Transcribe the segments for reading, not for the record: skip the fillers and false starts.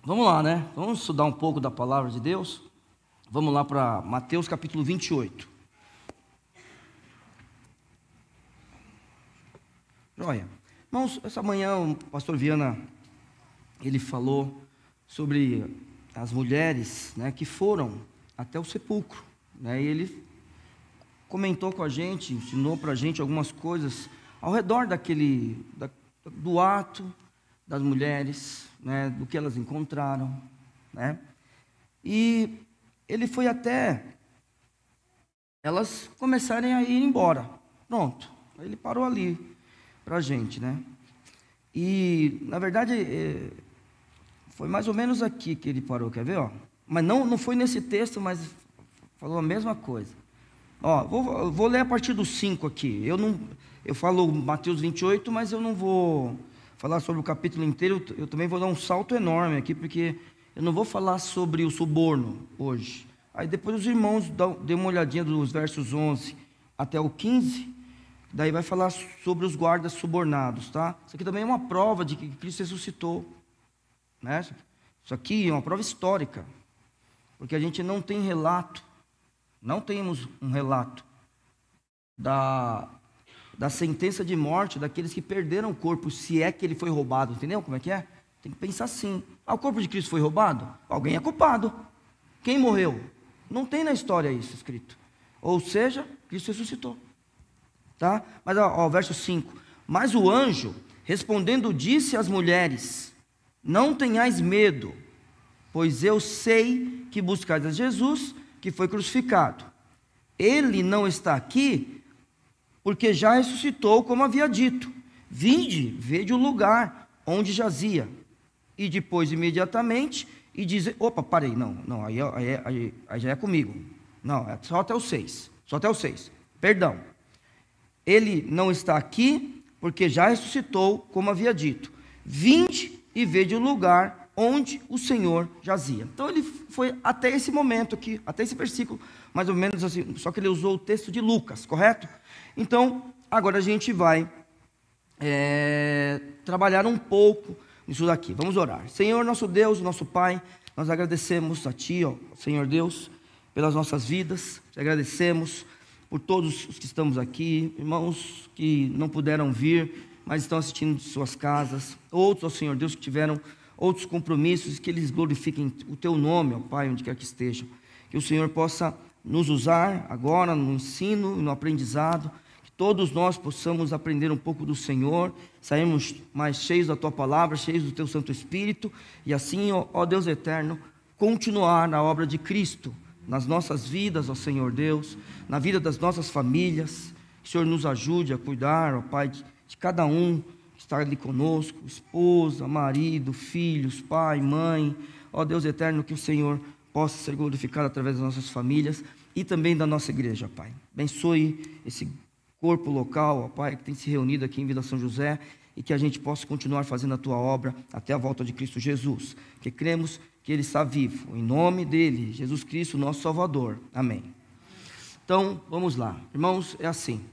Vamos lá, né? Vamos estudar um pouco da palavra de Deus. Vamos lá para Mateus capítulo 28. Joia. Irmãos, essa manhã o pastor Viana, ele falou sobre as mulheres, né, que foram até o sepulcro, né? E ele comentou com a gente, ensinou para a gente algumas coisas ao redor do ato das mulheres, né, do que elas encontraram, né? E ele foi até elas começarem a ir embora. Pronto. Ele parou ali para a gente, né? E na verdade foi mais ou menos aqui que ele parou, quer ver? Ó? Mas não foi nesse texto, mas falou a mesma coisa. Ó, vou ler a partir do 5 aqui. Eu falo Mateus 28, mas eu não vou falar sobre o capítulo inteiro. Eu também vou dar um salto enorme aqui, porque eu não vou falar sobre o suborno hoje. Aí depois os irmãos dêem uma olhadinha dos versos 11 até o 15. Daí vai falar sobre os guardas subornados, tá? Isso aqui também é uma prova de que Cristo ressuscitou, né? Isso aqui é uma prova histórica, porque a gente não tem relato. Não temos um relato da sentença de morte daqueles que perderam o corpo, se é que ele foi roubado, entendeu como é que é? Tem que pensar assim. O corpo de Cristo foi roubado? Alguém é culpado. Quem morreu? Não tem na história isso escrito. Ou seja, Cristo ressuscitou. Tá? Mas ó, verso 5. Mas o anjo, respondendo, disse às mulheres: não tenhais medo, pois eu sei que buscais a Jesus, que foi crucificado. Ele não está aqui, porque já ressuscitou, como havia dito. Vinde, vede o lugar onde jazia. E depois, imediatamente, e diz: opa, parei, não, aí já é comigo. Não, é só até o 6. Só até o 6. Perdão. Ele não está aqui, porque já ressuscitou, como havia dito. Vinde e vede o lugar onde o Senhor jazia. Então ele foi até esse momento aqui, até esse versículo, mais ou menos assim, só que ele usou o texto de Lucas, correto? Então, agora a gente vai trabalhar um pouco nisso daqui. Vamos orar. Senhor, nosso Deus, nosso Pai, nós agradecemos a Ti, ó, Senhor Deus, pelas nossas vidas. Te agradecemos por todos os que estamos aqui, irmãos que não puderam vir, mas estão assistindo de suas casas. Outros, ó Senhor Deus, que tiveram outros compromissos, que eles glorifiquem o Teu nome, ó Pai, onde quer que estejam. Que o Senhor possa nos usar agora no ensino e no aprendizado, que todos nós possamos aprender um pouco do Senhor, sairmos mais cheios da Tua palavra, cheios do Teu Santo Espírito, e assim, ó Deus eterno, continuar na obra de Cristo, nas nossas vidas, ó Senhor Deus, na vida das nossas famílias. Que o Senhor nos ajude a cuidar, ó Pai, de cada um que está ali conosco, esposa, marido, filhos, pai, mãe. Ó Deus eterno, que o Senhor possa ser glorificado através das nossas famílias e também da nossa igreja, Pai. Abençoe esse corpo local, ó Pai, que tem se reunido aqui em Vila São José, e que a gente possa continuar fazendo a Tua obra até a volta de Cristo Jesus, que cremos que Ele está vivo, em nome dEle, Jesus Cristo, nosso Salvador, amém. Então, vamos lá, irmãos, é assim,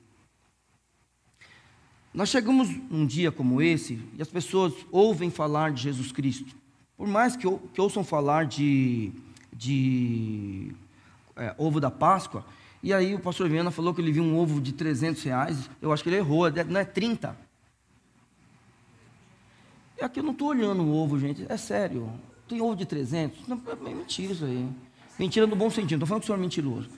nós chegamos um dia como esse, e as pessoas ouvem falar de Jesus Cristo, por mais que ouçam falar de ovo da Páscoa, e aí o pastor Viana falou que ele viu um ovo de R$300, eu acho que ele errou, não é 30. É aqui eu não estou olhando o ovo, gente, é sério. Tem ovo de 300? Não, é mentira isso aí. Mentira no bom sentido, não estou falando que o senhor é mentiroso.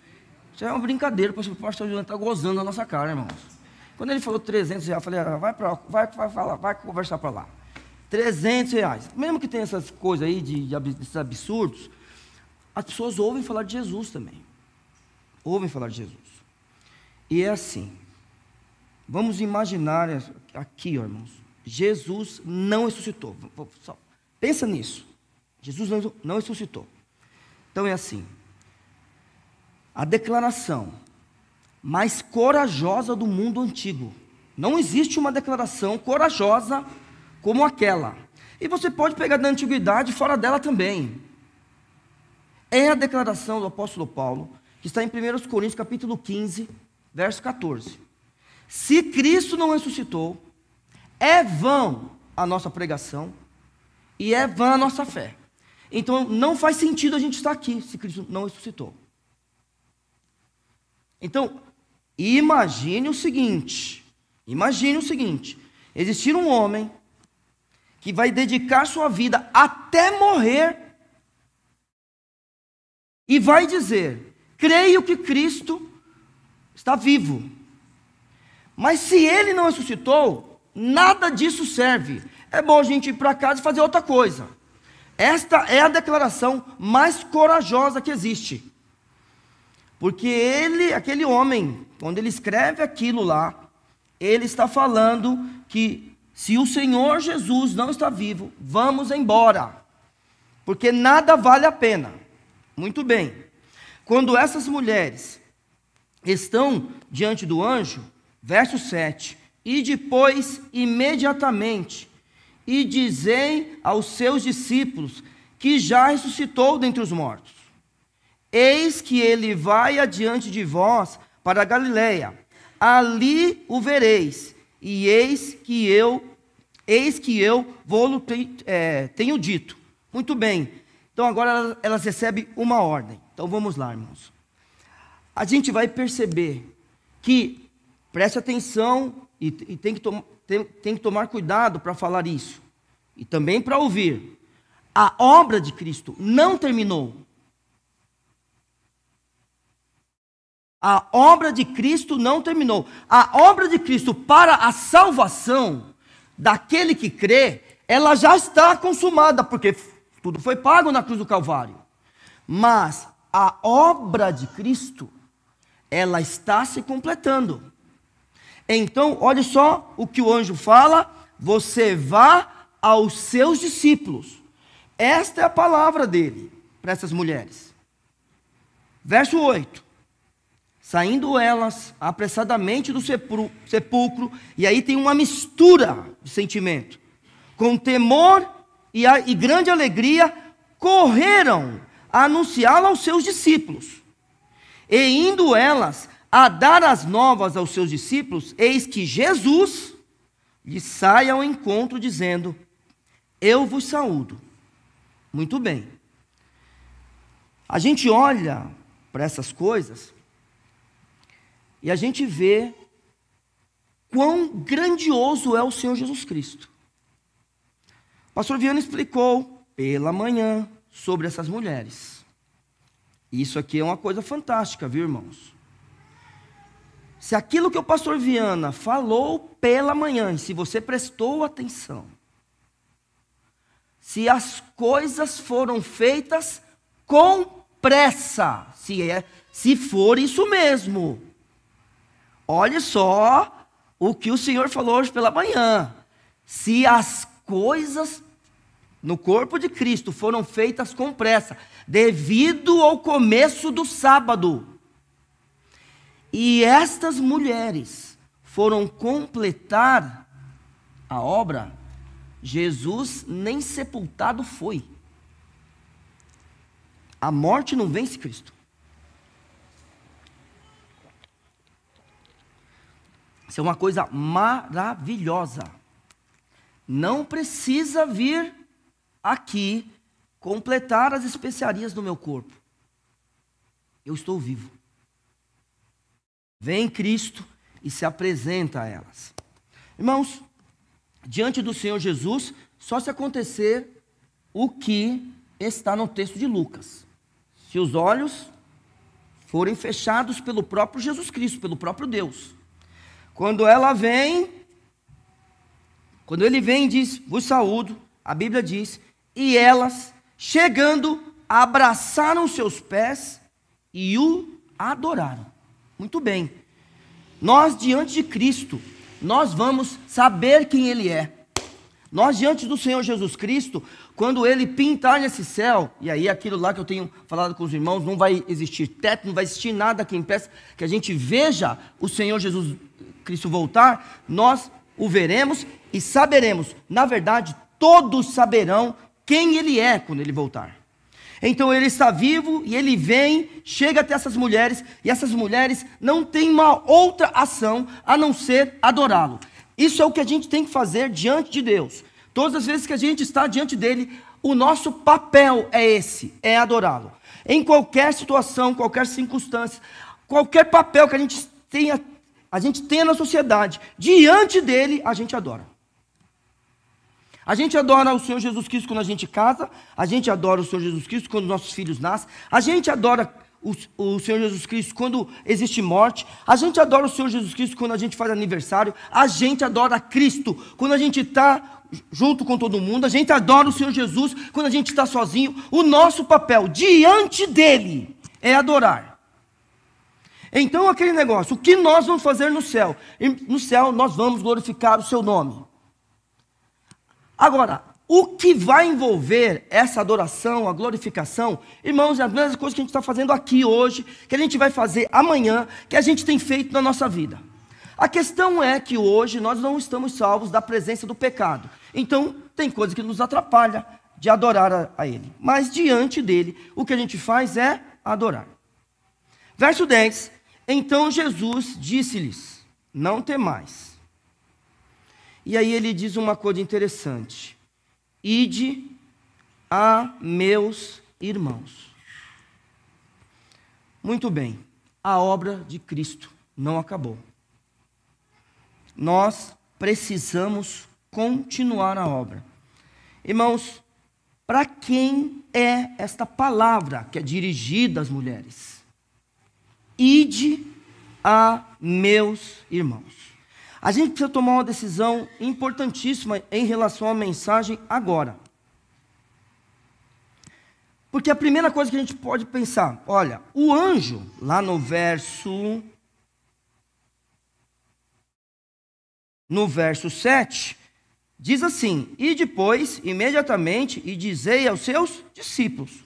Isso é uma brincadeira, o pastor Juliano está gozando na nossa cara, irmãos. Quando ele falou R$300, eu falei, vai conversar para lá. R$300. Mesmo que tenha essas coisas aí, desses absurdos, as pessoas ouvem falar de Jesus também. Ouvem falar de Jesus. E é assim, vamos imaginar aqui, ó, irmãos, Jesus não ressuscitou. Pensa nisso. Jesus não ressuscitou. Então é assim, a declaração mais corajosa do mundo antigo. Não existe uma declaração corajosa como aquela. E você pode pegar da antiguidade fora dela também. É a declaração do apóstolo Paulo, que está em 1 Coríntios capítulo 15, verso 14. Se Cristo não ressuscitou, é vão a nossa pregação e é vã a nossa fé. Então não faz sentido a gente estar aqui se Cristo não ressuscitou. Então, imagine o seguinte, existir um homem que vai dedicar sua vida até morrer e vai dizer, creio que Cristo está vivo. Mas se ele não ressuscitou, nada disso serve. É bom a gente ir para casa e fazer outra coisa. Esta é a declaração mais corajosa que existe. Porque aquele homem, quando ele escreve aquilo lá, ele está falando que se o Senhor Jesus não está vivo, vamos embora. Porque nada vale a pena. Muito bem. Quando essas mulheres estão diante do anjo, verso 7, e depois, imediatamente, e dizem aos seus discípulos que já ressuscitou dentre os mortos. Eis que ele vai adiante de vós para a Galileia, ali o vereis, e eis que eu vou tenho dito. Muito bem, então agora elas recebem uma ordem. Então vamos lá, irmãos. A gente vai perceber que, preste atenção, e tem que tomar cuidado para falar isso, e também para ouvir. A obra de Cristo não terminou. A obra de Cristo não terminou. A obra de Cristo para a salvação daquele que crê, ela já está consumada, porque tudo foi pago na cruz do Calvário. Mas a obra de Cristo, ela está se completando. Então, olha só o que o anjo fala: você vá aos seus discípulos. Esta é a palavra dele para essas mulheres. Verso 8. Saindo elas apressadamente do sepulcro, e aí tem uma mistura de sentimento. Com temor e grande alegria, correram a anunciá-la aos seus discípulos. E indo elas a dar as novas aos seus discípulos, eis que Jesus lhes sai ao encontro, dizendo: eu vos saúdo. Muito bem. A gente olha para essas coisas e a gente vê quão grandioso é o Senhor Jesus Cristo. O pastor Viana explicou pela manhã sobre essas mulheres. Isso aqui é uma coisa fantástica, viu, irmãos? Se aquilo que o pastor Viana falou pela manhã, e se você prestou atenção, se as coisas foram feitas com pressa, se for isso mesmo, olhe só o que o Senhor falou hoje pela manhã. Se as coisas no corpo de Cristo foram feitas com pressa, devido ao começo do sábado, e estas mulheres foram completar a obra, Jesus nem sepultado foi. A morte não vence Cristo. Isso é uma coisa maravilhosa. Não precisa vir aqui completar as especiarias do meu corpo. Eu estou vivo. Vem Cristo e se apresenta a elas. Irmãos, diante do Senhor Jesus, só se acontecer o que está no texto de Lucas. Se os olhos forem fechados pelo próprio Jesus Cristo, pelo próprio Deus. Quando ele vem e diz, vos saúdo, a Bíblia diz, e elas, chegando, abraçaram seus pés e o adoraram. Muito bem. Nós, diante de Cristo, nós vamos saber quem Ele é. Nós, diante do Senhor Jesus Cristo, quando Ele pintar nesse céu, e aí aquilo lá que eu tenho falado com os irmãos, não vai existir teto, não vai existir nada que impeça que a gente veja o Senhor Jesus Cristo voltar, nós o veremos e saberemos. Na verdade, todos saberão quem Ele é quando Ele voltar. Então Ele está vivo e Ele vem, chega até essas mulheres, e essas mulheres não têm uma outra ação a não ser adorá-lo. Isso é o que a gente tem que fazer diante de Deus. Todas as vezes que a gente está diante dEle, o nosso papel é esse, é adorá-lo. Em qualquer situação, qualquer circunstância, qualquer papel que a gente tenha na sociedade, diante dele, a gente adora. A gente adora o Senhor Jesus Cristo quando a gente casa, a gente adora o Senhor Jesus Cristo quando nossos filhos nascem, a gente adora o Senhor Jesus Cristo quando existe morte, a gente adora o Senhor Jesus Cristo quando a gente faz aniversário, a gente adora Cristo quando a gente está junto com todo mundo, a gente adora o Senhor Jesus quando a gente está sozinho. O nosso papel diante dele é adorar. Então aquele negócio, o que nós vamos fazer no céu? No céu nós vamos glorificar o seu nome. Agora, o que vai envolver essa adoração, a glorificação, irmãos, é a mesma coisa que a gente está fazendo aqui hoje, que a gente vai fazer amanhã, que a gente tem feito na nossa vida. A questão é que hoje nós não estamos salvos da presença do pecado. Então, tem coisa que nos atrapalha de adorar a Ele. Mas diante dele, o que a gente faz é adorar. Verso 10, então Jesus disse-lhes, não temais. E aí ele diz uma coisa interessante. Ide a meus irmãos. Muito bem, a obra de Cristo não acabou. Nós precisamos continuar a obra. Irmãos, para quem é esta palavra que é dirigida às mulheres? Ide a meus irmãos. A gente precisa tomar uma decisão importantíssima em relação à mensagem agora. Porque a primeira coisa que a gente pode pensar, olha, o anjo, lá no verso 7, diz assim, e depois, imediatamente, e dizei aos seus discípulos.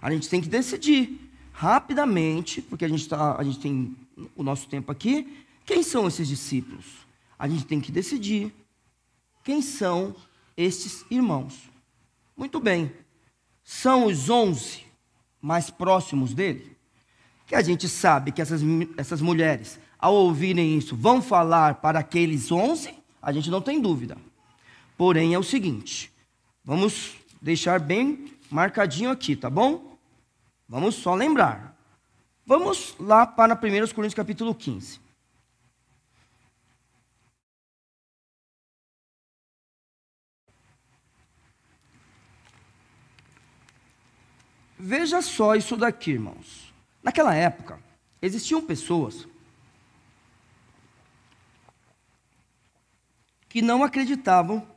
A gente tem que decidir rapidamente, porque a gente tem o nosso tempo aqui. Quem são esses discípulos? A gente tem que decidir. Quem são estes irmãos? Muito bem. São os 11 mais próximos dele? Que a gente sabe que essas mulheres, ao ouvirem isso, vão falar para aqueles 11? A gente não tem dúvida. Porém, é o seguinte. Vamos deixar bem marcadinho aqui, tá bom? Vamos só lembrar. Vamos lá para 1 Coríntios capítulo 15. Veja só isso daqui, irmãos. Naquela época, existiam pessoas que não acreditavam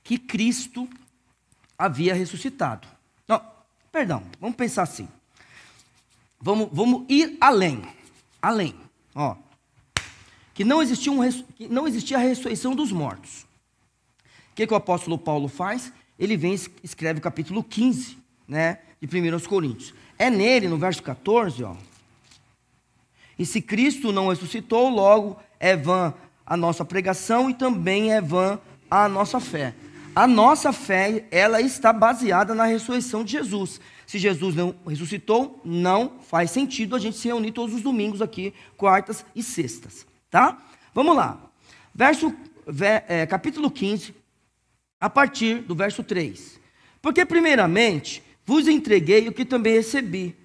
que Cristo havia ressuscitado. Não, perdão, vamos pensar assim. Vamos ir além. Além. Ó, que não existia a ressurreição dos mortos. O que o apóstolo Paulo faz? Ele vem e escreve o capítulo 15, né, de 1 Coríntios. É nele, no verso 14, ó. E se Cristo não ressuscitou, logo é vã a nossa pregação e também é vã a nossa fé. A nossa fé, ela está baseada na ressurreição de Jesus. Se Jesus não ressuscitou, não faz sentido a gente se reunir todos os domingos aqui, quartas e sextas, tá? Vamos lá. Capítulo 15, a partir do verso 3. Porque primeiramente vos entreguei o que também recebi,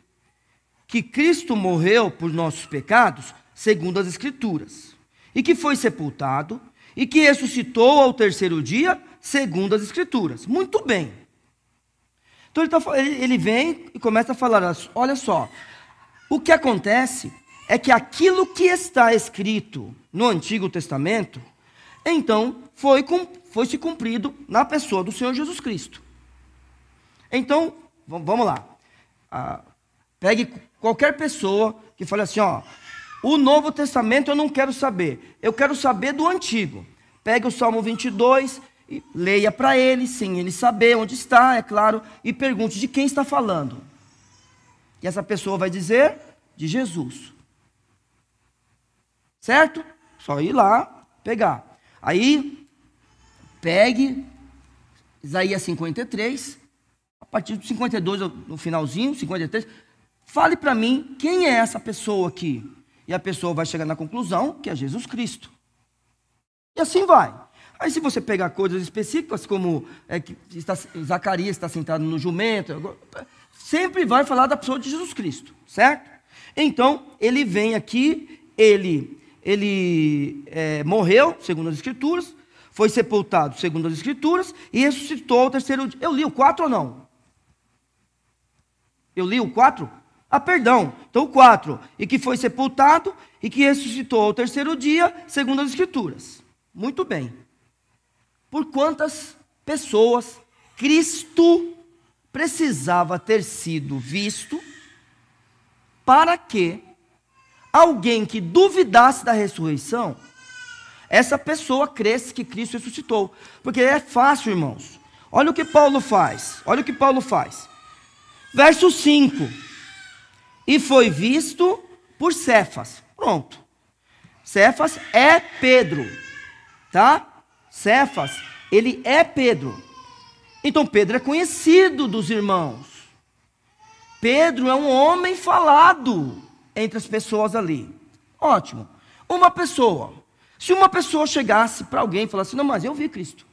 que Cristo morreu por nossos pecados, segundo as Escrituras, e que foi sepultado, e que ressuscitou ao terceiro dia, segundo as Escrituras. Muito bem. Então ele vem e começa a falar, olha só, o que acontece é que aquilo que está escrito no Antigo Testamento, então foi se cumprido na pessoa do Senhor Jesus Cristo. Então, vamos lá. Pegue qualquer pessoa que fale assim, ó, o Novo Testamento eu não quero saber, eu quero saber do Antigo. Pegue o Salmo 22 e leia para ele, sem ele saber onde está, é claro, e pergunte de quem está falando. E essa pessoa vai dizer, de Jesus. Certo? Só ir lá, pegar. Aí, pegue Isaías 53, a partir do 52, no finalzinho, 53, fale para mim quem é essa pessoa aqui. E a pessoa vai chegar na conclusão que é Jesus Cristo. E assim vai. Aí se você pegar coisas específicas, como Zacarias está sentado no jumento, sempre vai falar da pessoa de Jesus Cristo, certo? Então, ele vem aqui, ele morreu, segundo as Escrituras, foi sepultado, segundo as Escrituras, e ressuscitou ao terceiro dia. Eu li o 4 ou não? Eu li o 4? Ah, perdão. Então o 4. E que foi sepultado e que ressuscitou ao terceiro dia, segundo as Escrituras. Muito bem. Por quantas pessoas Cristo precisava ter sido visto para que alguém que duvidasse da ressurreição, essa pessoa cresce que Cristo ressuscitou? Porque é fácil, irmãos. Olha o que Paulo faz. Olha o que Paulo faz. Verso 5. E foi visto por Cefas. Pronto. Cefas é Pedro. Tá? Cefas, ele é Pedro. Então Pedro é conhecido dos irmãos. Pedro é um homem falado entre as pessoas ali. Ótimo. Uma pessoa. Se uma pessoa chegasse para alguém e falasse, não, mas eu vi Cristo.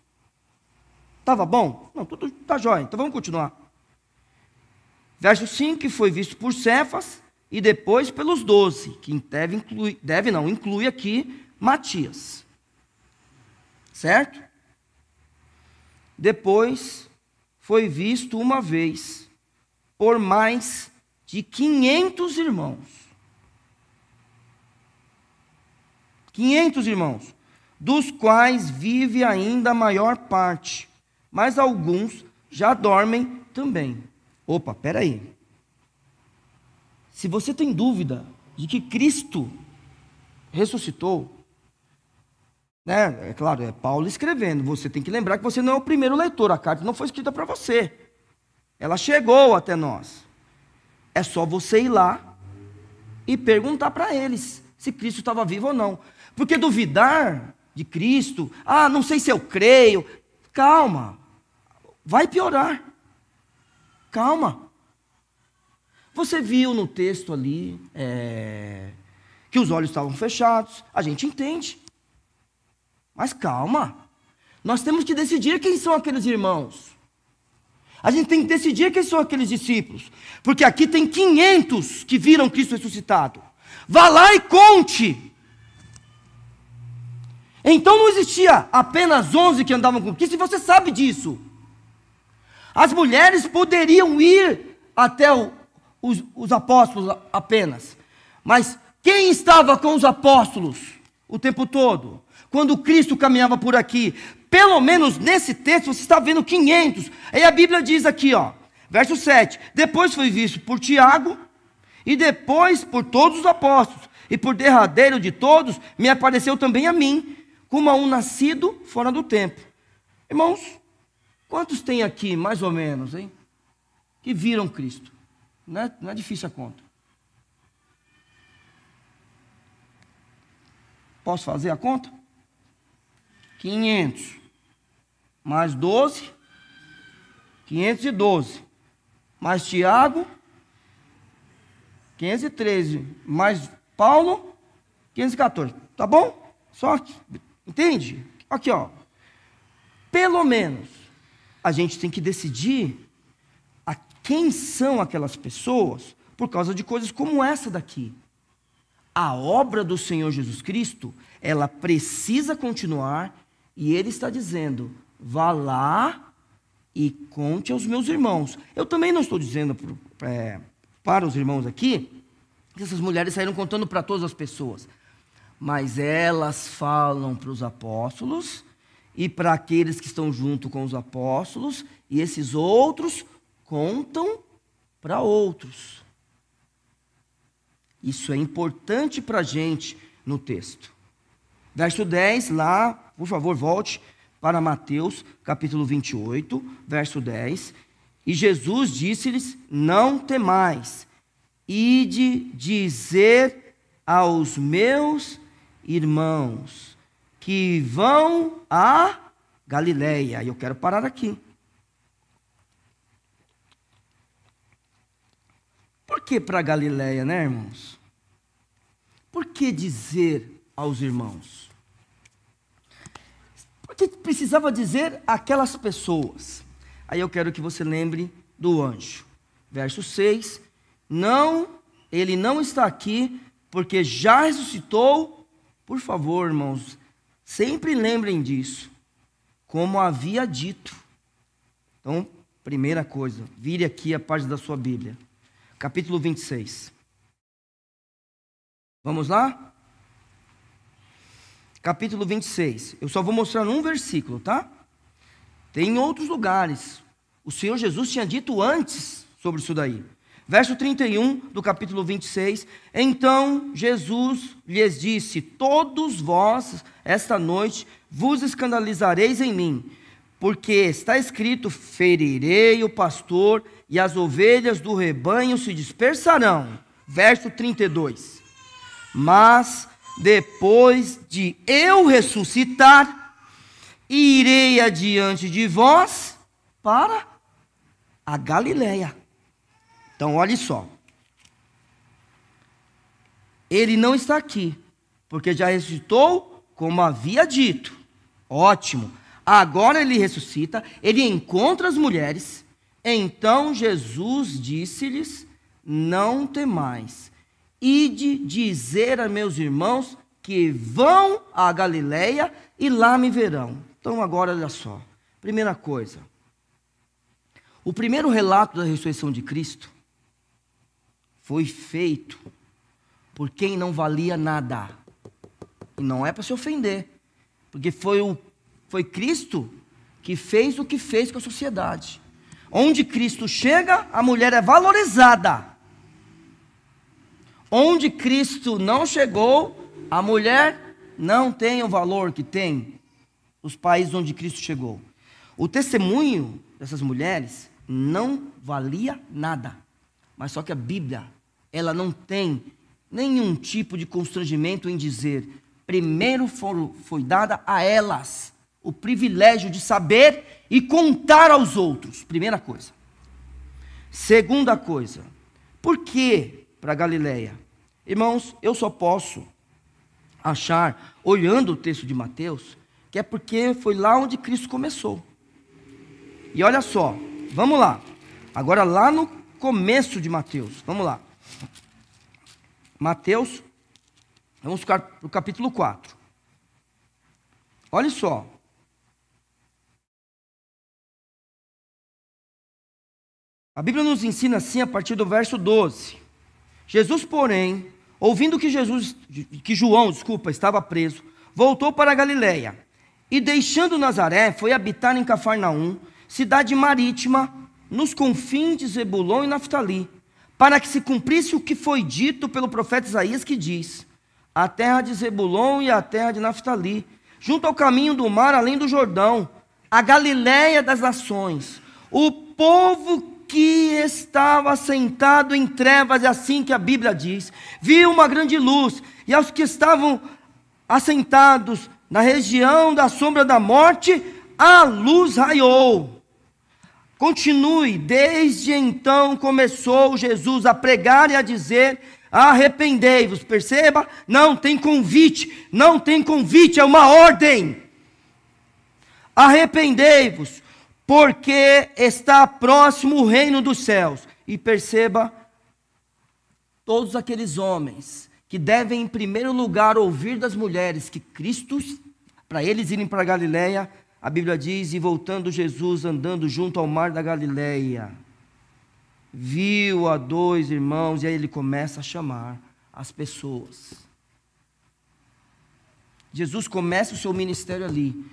Estava bom? Não, tudo está jóia. Então vamos continuar. Verso 5, que foi visto por Cefas e depois pelos 12, que inclui aqui Matias. Certo? Depois foi visto uma vez por mais de 500 irmãos. 500 irmãos, dos quais vive ainda a maior parte, mas alguns já dormem também. Opa, peraí. Se você tem dúvida de que Cristo ressuscitou, né? É claro, é Paulo escrevendo, você tem que lembrar que você não é o primeiro leitor, a carta não foi escrita para você. Ela chegou até nós. É só você ir lá e perguntar para eles se Cristo estava vivo ou não. Porque duvidar de Cristo, não sei se eu creio, calma, vai piorar. Calma. Você viu no texto ali que os olhos estavam fechados, a gente entende. Mas calma, nós temos que decidir quem são aqueles irmãos. A gente tem que decidir quem são aqueles discípulos. Porque aqui tem 500 que viram Cristo ressuscitado. Vá lá e conte. Então não existia apenas 11 que andavam com Cristo, e você sabe disso. As mulheres poderiam ir até os apóstolos apenas. Mas quem estava com os apóstolos o tempo todo? Quando Cristo caminhava por aqui? Pelo menos nesse texto você está vendo 500. Aí a Bíblia diz aqui, verso 7. Depois foi visto por Tiago, e depois por todos os apóstolos. E por derradeiro de todos, me apareceu também a mim, como a um nascido fora do tempo. Irmãos, quantos tem aqui, mais ou menos, hein? Que viram Cristo? Não é difícil a conta. Posso fazer a conta? 500 mais 12, 512. Mais Tiago, 513. Mais Paulo, 514. Tá bom? Só que, entende? Aqui, pelo menos, a gente tem que decidir a quem são aquelas pessoas por causa de coisas como essa daqui. A obra do Senhor Jesus Cristo, ela precisa continuar, e Ele está dizendo, vá lá e conte aos meus irmãos. Eu também não estou dizendo para os irmãos aqui, que essas mulheres saíram contando para todas as pessoas. Mas elas falam para os apóstolos e para aqueles que estão junto com os apóstolos, e esses outros contam para outros. Isso é importante para a gente no texto. Verso 10, lá, por favor, volte para Mateus, capítulo 28, verso 10. E Jesus disse-lhes, não temais, ide dizer aos meus irmãos que vão a Galileia. E eu quero parar aqui. Por que para Galileia, né, irmãos? Por que dizer aos irmãos? O que precisava dizer aquelas pessoas? Aí eu quero que você lembre do anjo. Verso 6. Não, ele não está aqui, porque já ressuscitou. Por favor, irmãos, sempre lembrem disso, como havia dito. Então, primeira coisa, vire aqui a página da sua Bíblia, capítulo 26. Vamos lá? Capítulo 26. Eu só vou mostrar um versículo, tá? Tem em outros lugares. O Senhor Jesus tinha dito antes sobre isso daí. Verso 31 do capítulo 26. Então Jesus lhes disse: todos vós, esta noite, vos escandalizareis em mim, porque está escrito: ferirei o pastor, e as ovelhas do rebanho se dispersarão. Verso 32. Mas depois de eu ressuscitar, irei adiante de vós para a Galileia. Então, olhe só. Ele não está aqui, porque já ressuscitou, como havia dito. Ótimo. Agora ele ressuscita, ele encontra as mulheres. Então Jesus disse-lhes: não temais. Ide dizer a meus irmãos que vão à Galileia e lá me verão. Então agora olha só. Primeira coisa. O primeiro relato da ressurreição de Cristo foi feito por quem não valia nada. E não é para se ofender. Porque foi Cristo que fez o que fez com a sociedade. Onde Cristo chega, a mulher é valorizada. Onde Cristo não chegou, a mulher não tem o valor que tem os países onde Cristo chegou. O testemunho dessas mulheres não valia nada. Mas só que a Bíblia, ela não tem nenhum tipo de constrangimento em dizer: primeiro foi dada a elas o privilégio de saber e contar aos outros. Primeira coisa. Segunda coisa, por que para Galileia? Irmãos, eu só posso achar, olhando o texto de Mateus, que é porque foi lá onde Cristo começou. E olha só, vamos lá. Agora lá no começo de Mateus, vamos lá. Mateus, vamos ficar para o capítulo 4. Olha só. A Bíblia nos ensina assim a partir do verso 12. Jesus, porém, ouvindo que João estava preso, voltou para a Galileia, e deixando Nazaré, foi habitar em Cafarnaum, cidade marítima, nos confins de Zebulon e Naftali, para que se cumprisse o que foi dito pelo profeta Isaías, que diz: a terra de Zebulon e a terra de Naftali, junto ao caminho do mar, além do Jordão, a Galileia das nações, o povo que estava sentado em trevas, é assim que a Bíblia diz, viu uma grande luz, e aos que estavam assentados na região da sombra da morte, a luz raiou. Continue. Desde então começou Jesus a pregar e a dizer: arrependei-vos. Perceba, não tem convite, não tem convite, é uma ordem. Arrependei-vos, porque está próximo o reino dos céus. E perceba, todos aqueles homens que devem em primeiro lugar ouvir das mulheres que Cristo, para eles irem para a Galileia, a Bíblia diz: e voltando Jesus andando junto ao mar da Galileia, viu a dois irmãos, e aí ele começa a chamar as pessoas. Jesus começa o seu ministério ali.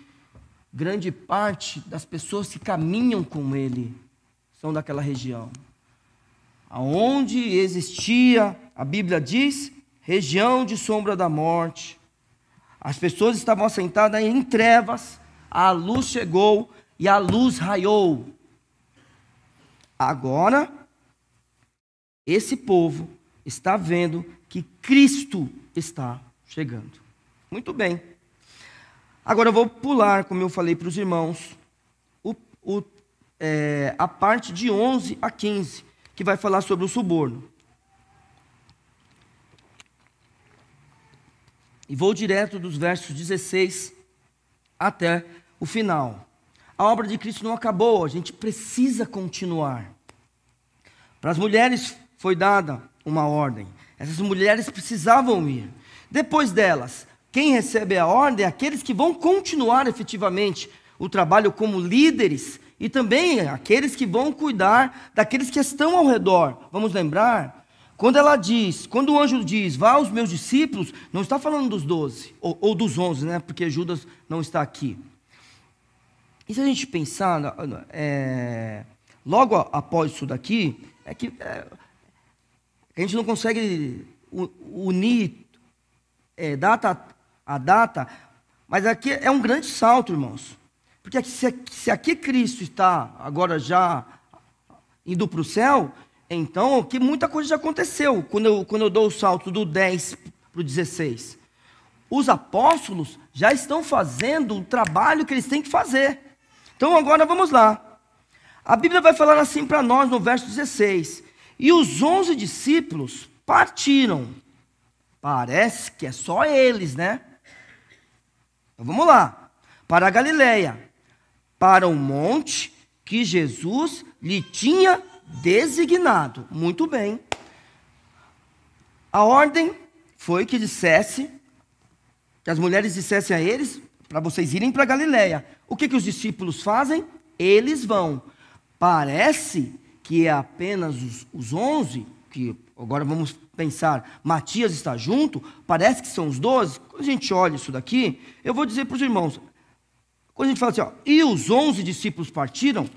Grande parte das pessoas que caminham com ele são daquela região. Aonde existia, a Bíblia diz, região de sombra da morte. As pessoas estavam assentadas em trevas, a luz chegou e a luz raiou. Agora, esse povo está vendo que Cristo está chegando. Muito bem. Agora eu vou pular, como eu falei para os irmãos, a parte de 11 a 15, que vai falar sobre o suborno. E vou direto dos versos 16 até o final. A obra de Cristo não acabou, a gente precisa continuar. Para as mulheres foi dada uma ordem. Essas mulheres precisavam ir. Depois delas, quem recebe a ordem é aqueles que vão continuar efetivamente o trabalho como líderes e também aqueles que vão cuidar daqueles que estão ao redor. Vamos lembrar, quando o anjo diz, vá aos meus discípulos, não está falando dos 12, ou dos 11, né? Porque Judas não está aqui. E se a gente pensar, logo após isso daqui, a gente não consegue unir a data, mas aqui é um grande salto, irmãos. Porque se aqui Cristo está agora já indo para o céu, então que muita coisa já aconteceu quando eu dou o salto do 10 para o 16. Os apóstolos já estão fazendo o trabalho que eles têm que fazer. Então agora vamos lá. A Bíblia vai falar assim para nós no verso 16. E os 11 discípulos partiram. Parece que é só eles, né? Então vamos lá. Para a Galileia, para o monte que Jesus lhe tinha designado. Muito bem. A ordem foi que as mulheres dissessem a eles, para vocês irem para a Galileia. O que os discípulos fazem? Eles vão. Parece que é apenas os 11, que agora vamos pensar, Matias está junto, parece que são os 12. Quando a gente olha isso daqui, eu vou dizer para os irmãos, quando a gente fala assim, e os 11 discípulos partiram,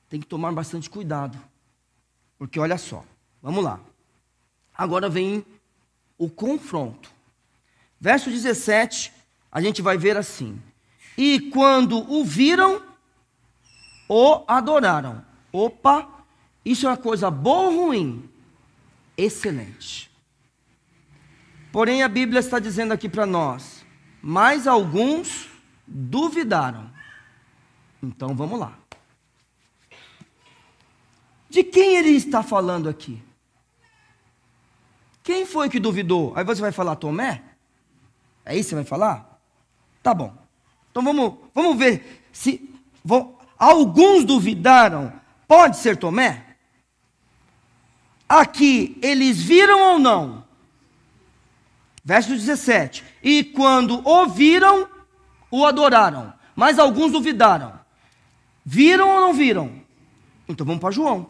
tem que tomar bastante cuidado, porque olha só, vamos lá, agora vem o confronto, verso 17, a gente vai ver assim, e quando o viram, o adoraram. Opa, isso é uma coisa boa ou ruim? Excelente. Porém a Bíblia está dizendo aqui para nós, mas alguns duvidaram. Então vamos lá. De quem ele está falando aqui? Quem foi que duvidou? Aí você vai falar Tomé? É isso que você vai falar? Tá bom. Então vamos ver se alguns duvidaram. Pode ser Tomé? Aqui, eles viram ou não? Verso 17. E quando o viram, o adoraram. Mas alguns duvidaram. Viram ou não viram? Então vamos para João.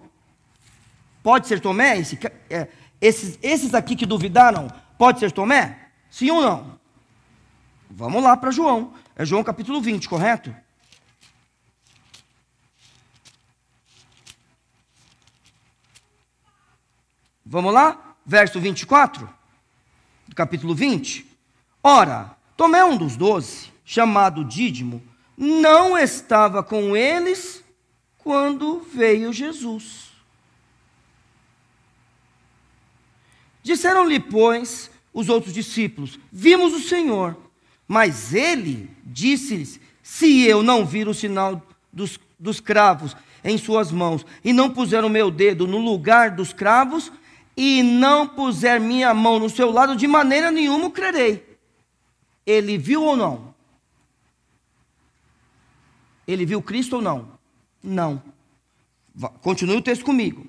Pode ser Tomé? Esses aqui que duvidaram, pode ser Tomé? Sim ou não? Vamos lá para João. É João capítulo 20, correto? Vamos lá? Verso 24, do capítulo 20. Ora, Tomé, um dos 12, chamado Dídimo, não estava com eles quando veio Jesus. Disseram-lhe, pois, os outros discípulos, vimos o Senhor. Mas ele disse-lhes, se eu não vir o sinal dos cravos em suas mãos, e não puser o meu dedo no lugar dos cravos, e não puser minha mão no seu lado, de maneira nenhuma crerei. Ele viu ou não? Ele viu Cristo ou não? Não. Continue o texto comigo.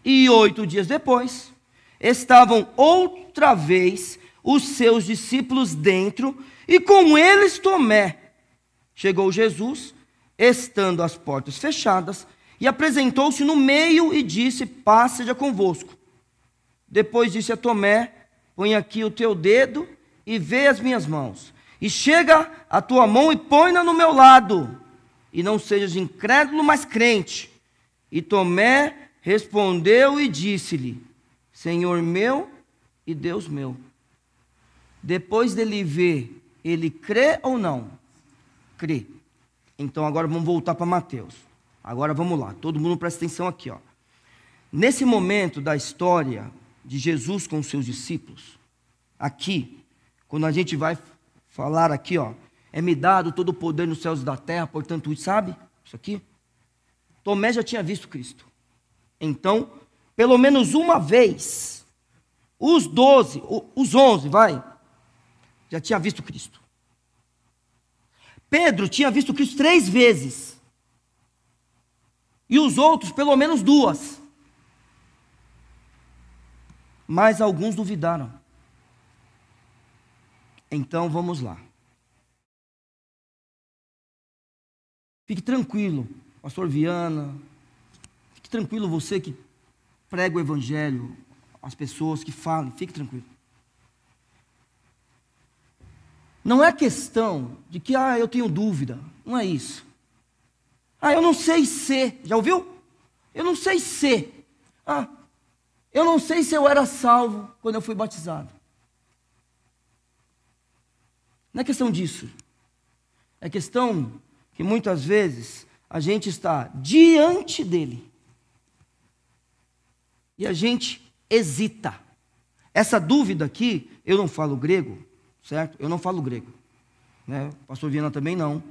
E 8 dias depois, estavam outra vez os seus discípulos dentro, e com eles Tomé. Chegou Jesus, estando as portas fechadas, e apresentou-se no meio e disse, paz seja convosco. Depois disse a Tomé, põe aqui o teu dedo e vê as minhas mãos. E chega a tua mão e põe-na no meu lado. E não sejas incrédulo, mas crente. E Tomé respondeu e disse-lhe, Senhor meu e Deus meu. Depois dele ver, ele crê ou não? Crê. Então agora vamos voltar para Mateus. Agora vamos lá, todo mundo presta atenção aqui, ó. Nesse momento da história de Jesus com os seus discípulos, aqui, quando a gente vai falar aqui, ó, é-me dado todo o poder nos céus e da terra, portanto, sabe? Isso aqui. Tomé já tinha visto Cristo. Então, pelo menos uma vez, os 11, já tinha visto Cristo. Pedro tinha visto Cristo 3 vezes. E os outros, pelo menos 2. Mas alguns duvidaram. Então vamos lá. Fique tranquilo, pastor Viana. Fique tranquilo, você que prega o evangelho, as pessoas que falam, fique tranquilo. Não é questão de que, eu tenho dúvida. Não é isso. Eu não sei se. Já ouviu? Eu não sei se. Eu não sei se eu era salvo quando eu fui batizado. Não é questão disso. É questão que muitas vezes a gente está diante dele. E a gente hesita. Essa dúvida aqui, eu não falo grego, certo? Eu não falo grego. Né? O pastor Viana também não.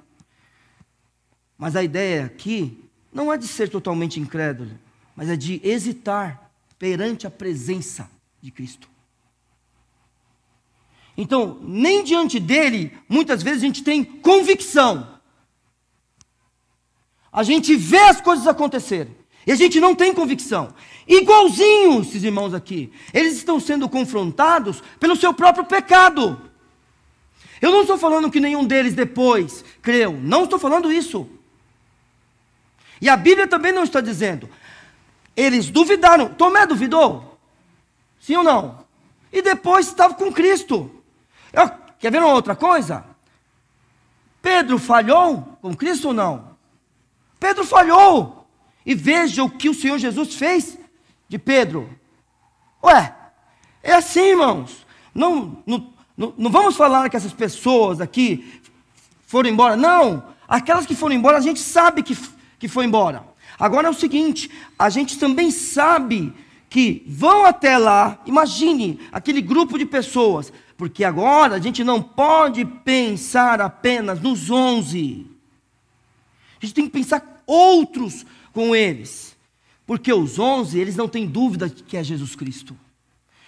Mas a ideia aqui não é de ser totalmente incrédulo, mas é de hesitar perante a presença de Cristo. Então, nem diante dele, muitas vezes a gente tem convicção. A gente vê as coisas acontecerem, e a gente não tem convicção. Igualzinho esses irmãos aqui, eles estão sendo confrontados pelo seu próprio pecado. Eu não estou falando que nenhum deles depois creu, não estou falando isso. E a Bíblia também não está dizendo. Eles duvidaram. Tomé duvidou? Sim ou não? E depois estava com Cristo. Quer ver uma outra coisa? Pedro falhou com Cristo ou não? Pedro falhou. E veja o que o Senhor Jesus fez de Pedro. É assim, irmãos. Não vamos falar que essas pessoas aqui foram embora. Não. Aquelas que foram embora, a gente sabe que foi embora. Agora é o seguinte, a gente também sabe que vão até lá, imagine aquele grupo de pessoas, porque agora a gente não pode pensar apenas nos 11. A gente tem que pensar outros com eles, porque os 11, eles não têm dúvida de que é Jesus Cristo.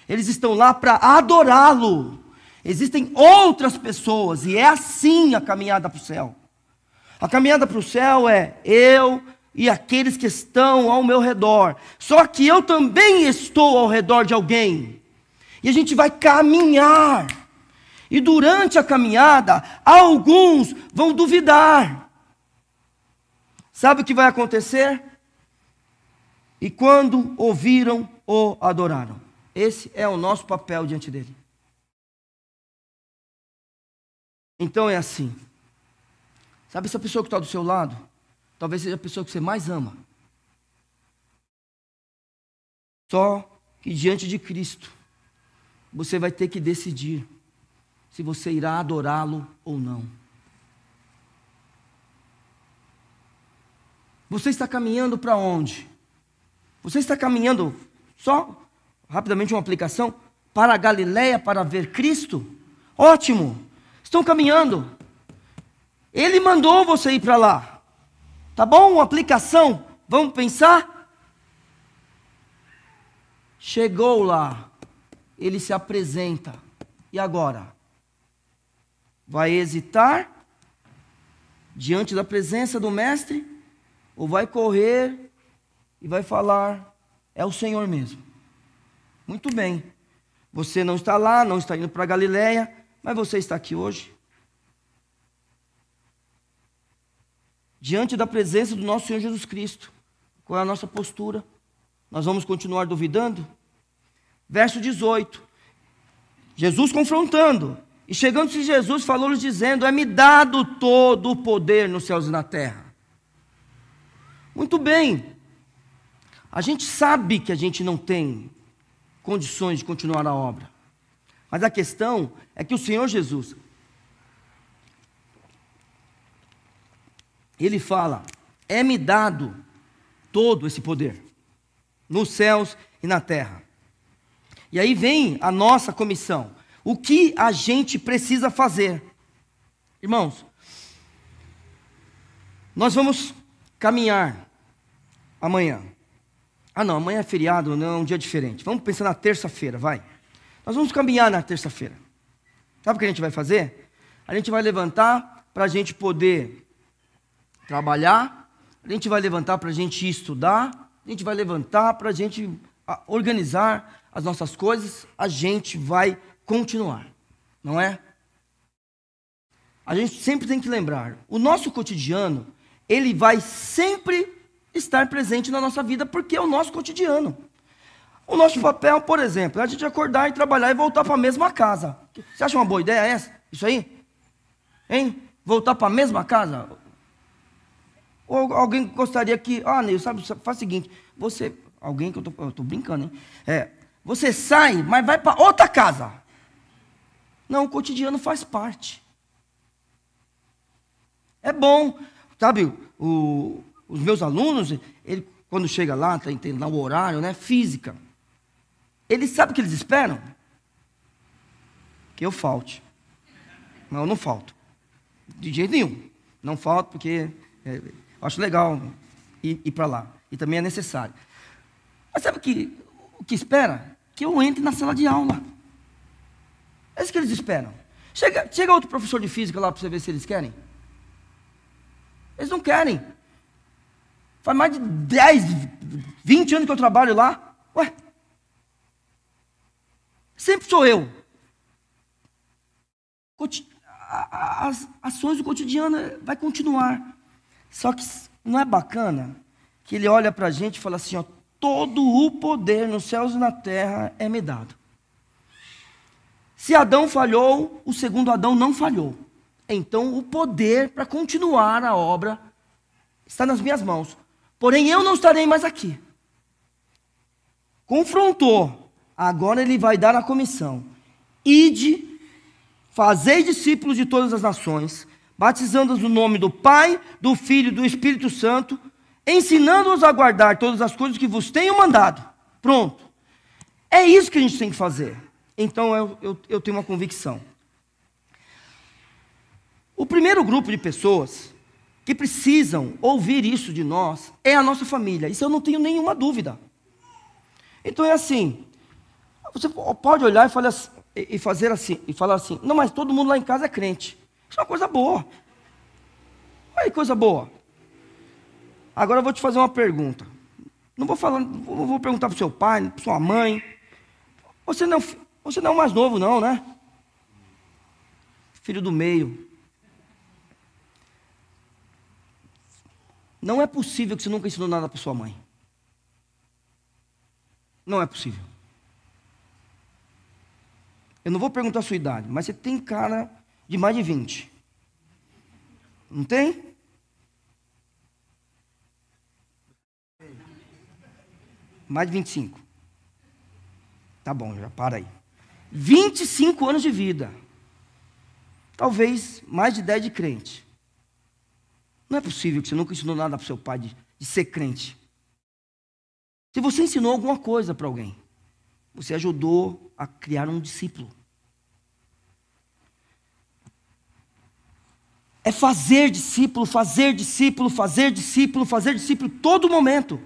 Eles estão lá para adorá-lo. Existem outras pessoas, e é assim a caminhada para o céu. A caminhada para o céu é eu e aqueles que estão ao meu redor. Só que eu também estou ao redor de alguém. E a gente vai caminhar. E durante a caminhada, alguns vão duvidar. Sabe o que vai acontecer? E quando ouviram, o adoraram. Esse é o nosso papel diante dele. Então é assim. Sabe essa pessoa que está do seu lado? Talvez seja a pessoa que você mais ama. Só que diante de Cristo, você vai ter que decidir se você irá adorá-lo ou não. Você está caminhando para onde? Você está caminhando, só rapidamente uma aplicação, para a Galileia para ver Cristo? Ótimo! Estão caminhando. Ele mandou você ir para lá. Tá bom? Uma aplicação. Vamos pensar? Chegou lá. Ele se apresenta. E agora? Vai hesitar diante da presença do Mestre? Ou vai correr e vai falar, é o Senhor mesmo? Muito bem. Você não está lá, não está indo para a Galileia, mas você está aqui hoje. Diante da presença do nosso Senhor Jesus Cristo. Qual é a nossa postura? Nós vamos continuar duvidando? Verso 18. Jesus confrontando. E chegando-se Jesus, falou-lhes dizendo, é-me dado todo o poder nos céus e na terra. Muito bem. A gente sabe que a gente não tem condições de continuar a obra. Mas a questão é que o Senhor Jesus, Ele fala, é-me dado todo esse poder, nos céus e na terra. E aí vem a nossa comissão. O que a gente precisa fazer? Irmãos, nós vamos caminhar amanhã. Não, amanhã é feriado, não é um dia diferente. Vamos pensar na terça-feira, vai. Nós vamos caminhar na terça-feira. Sabe o que a gente vai fazer? A gente vai levantar para a gente poder trabalhar, a gente vai levantar para a gente estudar, a gente vai levantar para a gente organizar as nossas coisas, a gente vai continuar, não é? A gente sempre tem que lembrar, o nosso cotidiano, ele vai sempre estar presente na nossa vida, porque é o nosso cotidiano. O nosso papel, por exemplo, é a gente acordar e trabalhar e voltar para a mesma casa. Você acha uma boa ideia essa? Isso aí? Hein? Voltar para a mesma casa? Ou alguém gostaria que... Neil, faz o seguinte, você... Alguém que eu estou brincando, hein? Você sai, mas vai para outra casa. Não, o cotidiano faz parte. É bom, sabe, os meus alunos, quando chega lá, tem lá o horário, né, física, eles sabem o que eles esperam? Que eu falte. Mas eu não falto. De jeito nenhum. Não falto porque eu acho legal ir para lá. E também é necessário. Mas sabe o que espera? Que eu entre na sala de aula. É isso que eles esperam. Chega outro professor de física lá para você ver se eles querem. Eles não querem. Faz mais de 10, 20 anos que eu trabalho lá. Ué. Sempre sou eu. As ações do cotidiano vai continuar. Só que não é bacana que ele olha para a gente e fala assim, todo o poder nos céus e na terra é me dado. Se Adão falhou, o segundo Adão não falhou. Então o poder para continuar a obra está nas minhas mãos. Porém eu não estarei mais aqui. Confrontou. Agora ele vai dar a comissão. Ide, fazei discípulos de todas as nações, batizando-os no nome do Pai, do Filho e do Espírito Santo, ensinando-os a guardar todas as coisas que vos tenho mandado. Pronto. É isso que a gente tem que fazer. Então eu tenho uma convicção. O primeiro grupo de pessoas que precisam ouvir isso de nós é a nossa família. Isso eu não tenho nenhuma dúvida. Então é assim, você pode olhar e fazer assim, e falar assim, não, mas todo mundo lá em casa é crente. Isso é uma coisa boa. Olha que coisa boa. Agora eu vou te fazer uma pergunta. Não vou perguntar para o seu pai, para sua mãe. Você não é o mais novo não, né? Filho do meio. Não é possível que você nunca ensinou nada para sua mãe. Não é possível. Eu não vou perguntar a sua idade, mas você tem cara de mais de 20. Não tem? Mais de 25. Tá bom, já para aí. 25 anos de vida. Talvez mais de 10 de crente. Não é possível que você nunca ensinou nada para o seu pai de ser crente. Se você ensinou alguma coisa para alguém, você ajudou a criar um discípulo. É fazer discípulo, fazer discípulo, fazer discípulo, fazer discípulo todo momento.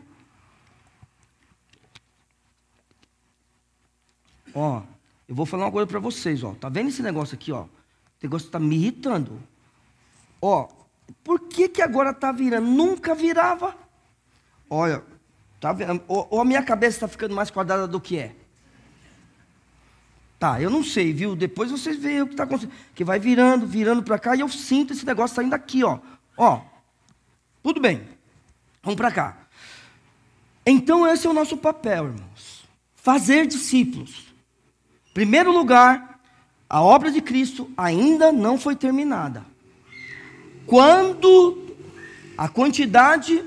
Eu vou falar uma coisa para vocês, tá vendo esse negócio aqui, Esse negócio está me irritando. Por que agora está virando? Nunca virava. Olha, tá vendo? Ou a minha cabeça está ficando mais quadrada do que é. Tá, eu não sei, viu? Depois vocês veem o que está acontecendo. Que vai virando para cá e eu sinto esse negócio saindo aqui, Tudo bem. Vamos para cá. Então esse é o nosso papel, irmãos. Fazer discípulos. Primeiro lugar, a obra de Cristo ainda não foi terminada. Quando a quantidade,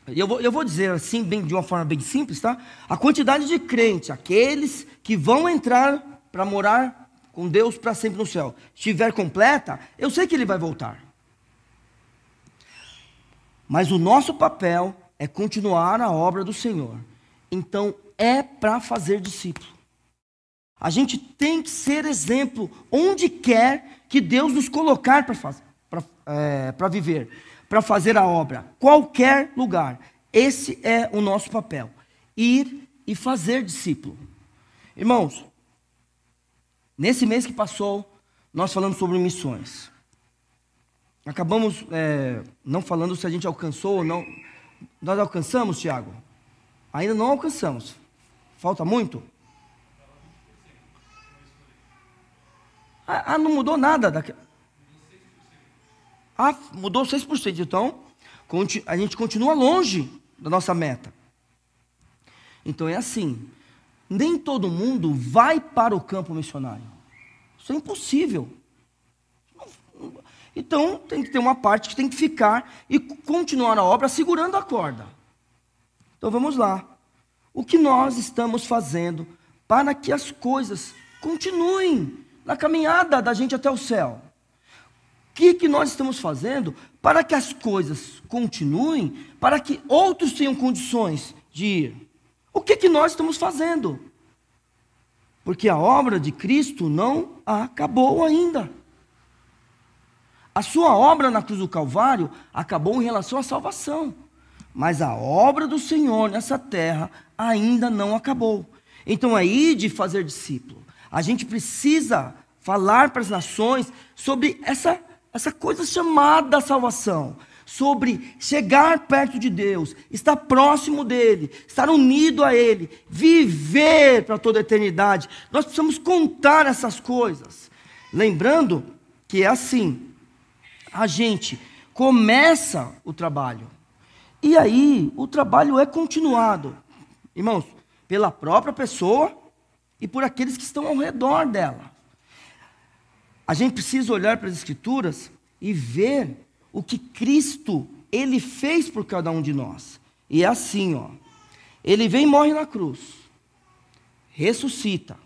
eu vou dizer assim, de uma forma bem simples, tá? A quantidade de crentes, aqueles que vão entrar para morar com Deus para sempre no céu, estiver completa, eu sei que Ele vai voltar. Mas o nosso papel é continuar a obra do Senhor. Então, é para fazer discípulo. A gente tem que ser exemplo onde quer que Deus nos colocar para viver, para fazer a obra, qualquer lugar. Esse é o nosso papel, ir e fazer discípulo. Irmãos, nesse mês que passou, nós falamos sobre missões. acabamos não falando se a gente alcançou ou não. Nós alcançamos, Tiago? Ainda não alcançamos. Falta muito? Não mudou nada. Mudou 6%. Então, a gente continua longe da nossa meta. Então é assim, nem todo mundo vai para o campo missionário. Isso é impossível. Então, tem que ter uma parte que tem que ficar e continuar a obra segurando a corda. Então, vamos lá. O que nós estamos fazendo para que as coisas continuem na caminhada da gente até o céu? O que nós estamos fazendo para que as coisas continuem, para que outros tenham condições de ir? O que nós estamos fazendo? Porque a obra de Cristo não acabou ainda. A sua obra na cruz do Calvário acabou em relação à salvação. Mas a obra do Senhor nessa terra ainda não acabou. Então é ir de fazer discípulo. A gente precisa falar para as nações sobre essa coisa chamada salvação. Sobre chegar perto de Deus, estar próximo dEle, estar unido a Ele, viver para toda a eternidade. Nós precisamos contar essas coisas. Lembrando que é assim, a gente começa o trabalho, e aí o trabalho é continuado, irmãos, pela própria pessoa e por aqueles que estão ao redor dela. A gente precisa olhar para as Escrituras e ver o que Cristo, Ele fez por cada um de nós. E é assim, ó. Ele vem e morre na cruz. Ressuscita.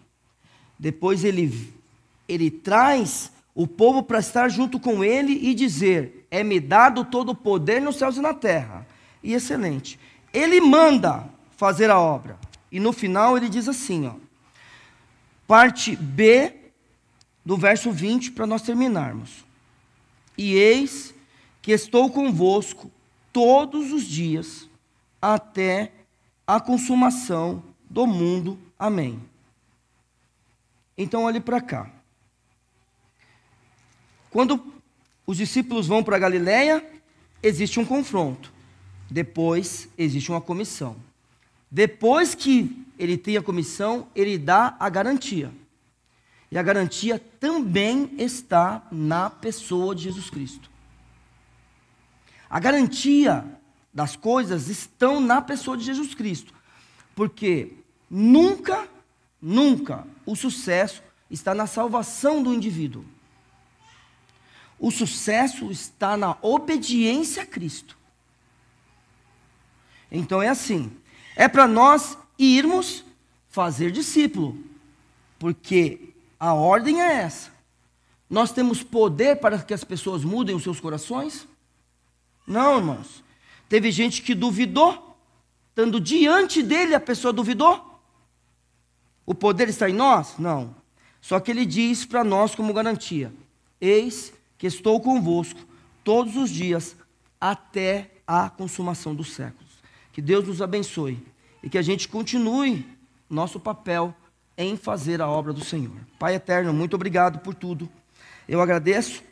Depois ele traz o povo para estar junto com Ele e dizer: é-me dado todo o poder nos céus e na terra. E excelente. Ele manda fazer a obra. E no final ele diz assim, ó. Parte B do verso 20 para nós terminarmos. E eis que estou convosco todos os dias, até a consumação do mundo. Amém. Então olhe para cá. Quando os discípulos vão para a Galileia, existe um confronto. Depois existe uma comissão. Depois que ele tem a comissão, ele dá a garantia. E a garantia também está na pessoa de Jesus Cristo. A garantia das coisas estão na pessoa de Jesus Cristo. Porque nunca o sucesso está na salvação do indivíduo. O sucesso está na obediência a Cristo. Então é assim, é para nós irmos fazer discípulo, porque a ordem é essa. Nós temos poder para que as pessoas mudem os seus corações? Não, irmãos. Teve gente que duvidou, estando diante dele a pessoa duvidou. O poder está em nós? Não. Só que ele diz para nós como garantia: eis que estou convosco todos os dias até a consumação dos séculos. Que Deus nos abençoe e que a gente continue nosso papel em fazer a obra do Senhor. Pai eterno, muito obrigado por tudo. Eu agradeço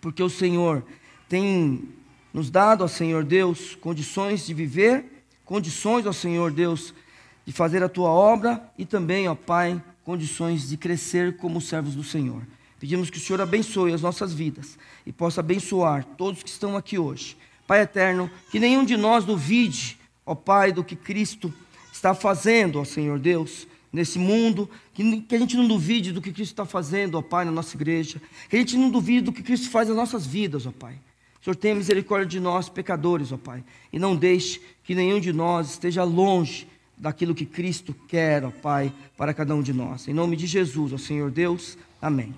porque o Senhor tem nos dado, ó Senhor Deus, condições de viver, condições, ó Senhor Deus, de fazer a Tua obra e também, ó Pai, condições de crescer como servos do Senhor. Pedimos que o Senhor abençoe as nossas vidas e possa abençoar todos que estão aqui hoje. Pai eterno, que nenhum de nós duvide, ó Pai, do que Cristo está fazendo, ó Senhor Deus, nesse mundo, que a gente não duvide do que Cristo está fazendo, ó Pai, na nossa igreja, que a gente não duvide do que Cristo faz nas nossas vidas, ó Pai. O Senhor tenha misericórdia de nós, pecadores, ó Pai, e não deixe que nenhum de nós esteja longe daquilo que Cristo quer, ó Pai, para cada um de nós. Em nome de Jesus, ó Senhor Deus, amém.